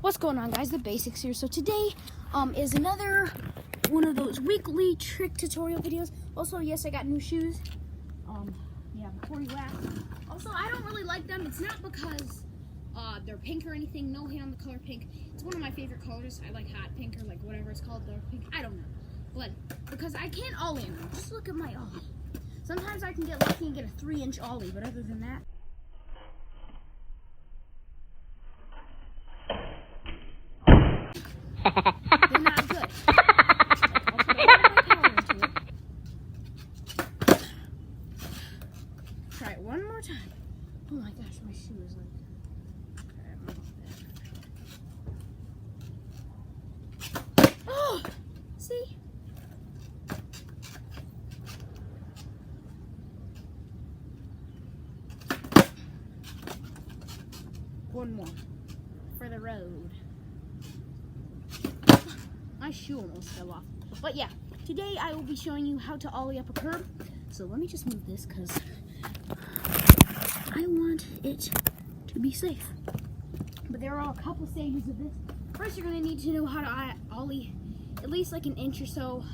What's going on, guys? The Basics here. So today is another one of those weekly trick tutorial videos. Also, yes, I got new shoes. Yeah, before you ask. Also, I don't really like them. It's not because they're pink or anything. No hate on the color pink. It's one of my favorite colors. I like hot pink or like whatever it's called, dark pink. I don't know. But because I can't ollie in them. Just look at my ollie. Sometimes I can get lucky and get a 3-inch ollie, but other than that, they're not good. I'll put all my power into it. Try it one more time. Oh my gosh, my shoe is like... Oh! See? One more for the road. My shoe almost fell off. But yeah, today I will be showing you how to ollie up a curb. So let me just move this because I want it to be safe. But there are a couple stages of this. First, you're going to need to know how to ollie at least like an inch or so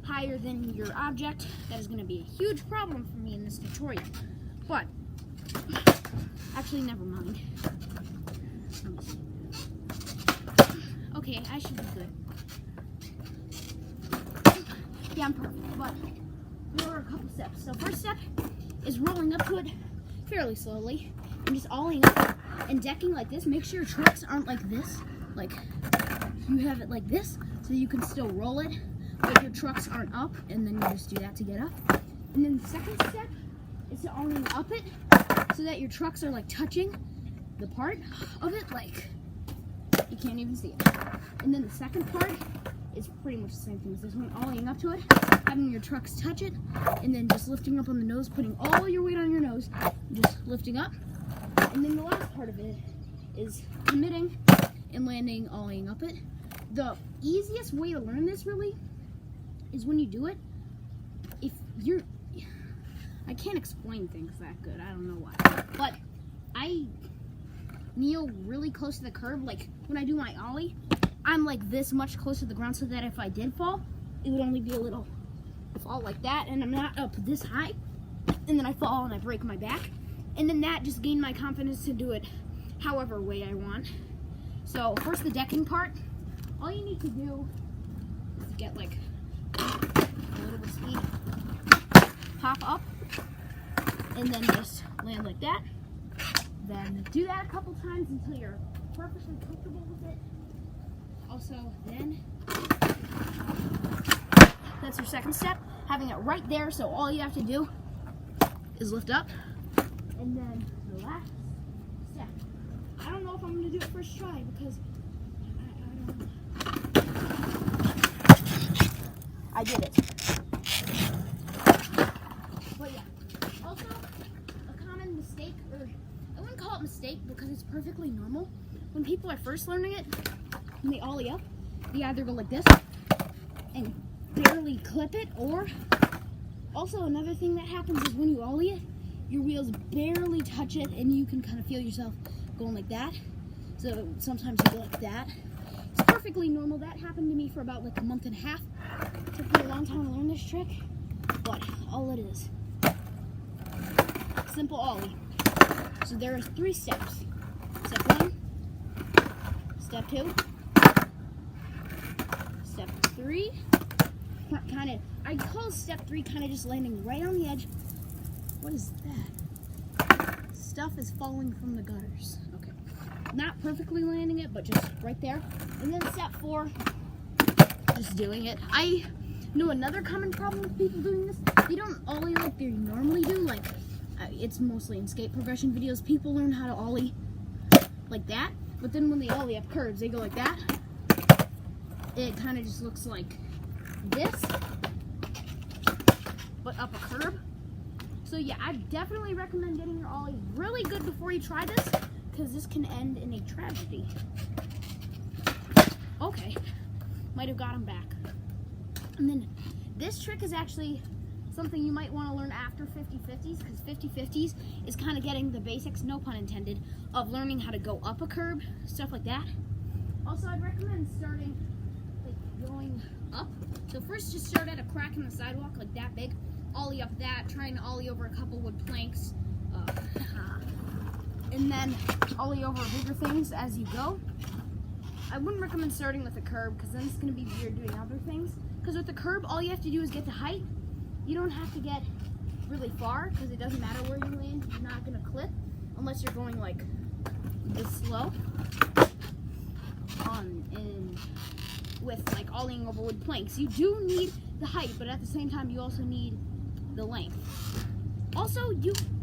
higher than your object. That is going to be a huge problem for me in this tutorial. But actually, never mind. Let me see. Okay, I should be good. Yeah, I'm perfect, but there are a couple steps. So first step is rolling up to it fairly slowly and just ollieing up and decking like this. Make sure your trucks aren't like this. Like, you have it like this so you can still roll it, but your trucks aren't up, and then you just do that to get up. And then the second step is to ollieing up it so that your trucks are like touching the part of it, like you can't even see it. And then the second part is pretty much the same thing as this one, ollieing up to it, having your trucks touch it, and then just lifting up on the nose, putting all your weight on your nose, just lifting up. And then the last part of it is committing and landing, ollieing up it. The easiest way to learn this really is when you do it. If you're, I can't explain things that good, I don't know why, but I kneel really close to the curb. Like when I do my ollie, I'm like this much closer to the ground so that if I did fall, it would only be a little fall like that, and I'm not up this high, and then I fall and I break my back, and then that just gained my confidence to do it however way I want. So first, the decking part, all you need to do is get like a little bit of speed, hop up, and then just land like that. Then do that a couple times until you're perfectly comfortable with it. Also, then, that's your second step, having it right there, so all you have to do is lift up. And then the last step. I don't know if I'm going to do it first try because I did it. But yeah, also a common mistake, or I wouldn't call it mistake because it's perfectly normal. When people are first learning it, when they ollie up, they either go like this and barely clip it, or also another thing that happens is when you ollie it, your wheels barely touch it and you can kind of feel yourself going like that. So sometimes you go like that. It's perfectly normal. That happened to me for about like a month and a half. It took me a long time to learn this trick, but all it is, simple ollie. So there are 3 steps. Step 1, step 2, step 3. Kind of, I call step 3 kind of just landing right on the edge. What is that? Stuff is falling from the gutters. Okay. Not perfectly landing it, but just right there. And then step 4, just doing it. I know another common problem with people doing this. They don't ollie like they normally do. Like, it's mostly in skate progression videos. People learn how to ollie like that. But then when they ollie up curves, they go like that. It kind of just looks like this, but up a curb. So yeah, I definitely recommend getting your ollie really good before you try this, because this can end in a tragedy. Okay, might have got him back. And then this trick is actually something you might want to learn after 50/50s, because 50/50s is kind of getting the basics, no pun intended, of learning how to go up a curb, stuff like that. Also, I'd recommend starting, like, going up. So first, just start at a crack in the sidewalk, like that big. Ollie up that, try and ollie over a couple wood planks, and then ollie over bigger things as you go. I wouldn't recommend starting with a curb, because then it's going to be weird doing other things. Because with the curb, all you have to do is get the height. You don't have to get really far, because it doesn't matter where you land. You're not going to clip unless you're going like this slow. With like ollieing over wood planks, you do need the height, but at the same time, you also need the length. Also,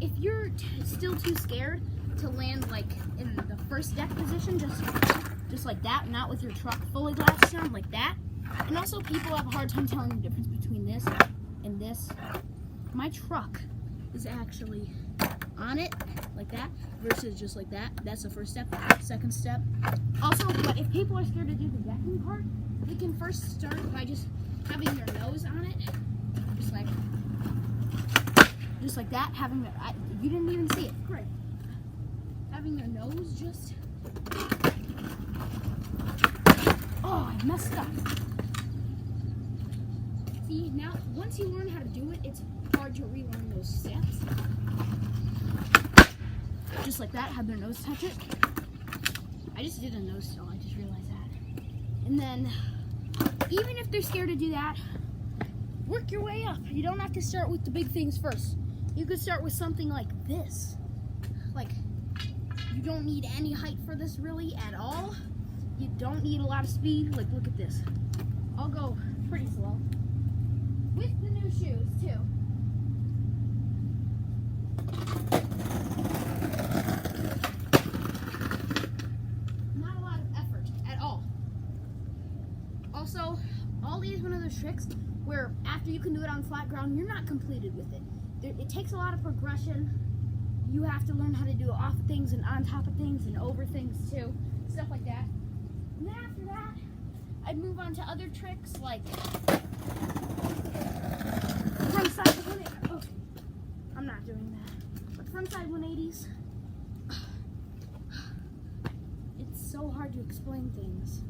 if you're still too scared to land like in the first step position, just like that, not with your truck fully latched down like that. And also, people have a hard time telling the difference between this and this. My truck is actually on it like that versus just like that. That's the first step. Second step. Also, but if people are scared to do the decking part, they can first start by just having their nose on it, just like that. Having their, you didn't even see it. Great. Having their nose just. Oh, I messed up. See, now once you learn how to do it, it's hard to relearn those steps. Just like that, have their nose touch it. I just did a nose still, I just realized that. And then, even if they're scared to do that, work your way up. You don't have to start with the big things first. You could start with something like this. Like, you don't need any height for this really at all. You don't need a lot of speed. Like, look at this. I'll go pretty slow. With the new shoes, too. Not a lot of effort at all. Also, ollie is one of those tricks where after you can do it on flat ground, you're not completed with it. It takes a lot of progression. You have to learn how to do off things and on top of things and over things too. Stuff like that. And then after that, I'd move on to other tricks like frontside 180. Oh, I'm not doing that. But frontside 180s. It's so hard to explain things.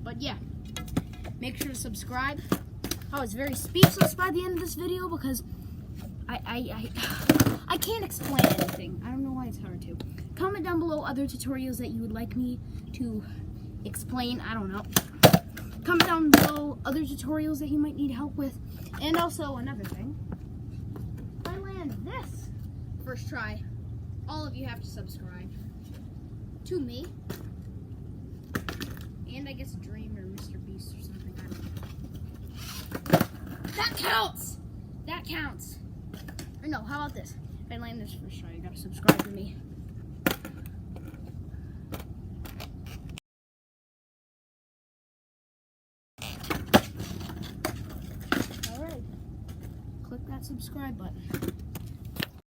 But yeah, make sure to subscribe. I was very speechless by the end of this video because I can't explain anything. I don't know why it's hard to. Comment down below other tutorials that you would like me to explain. I don't know. Comment down below other tutorials that you might need help with. And also another thing. If I land this first try, all of you have to subscribe to me. And I guess Dream or Mr. Beast or something. I don't know. That counts! That counts. Or no, how about this? If I land this first try, you gotta subscribe to me. Alright. Click that subscribe button.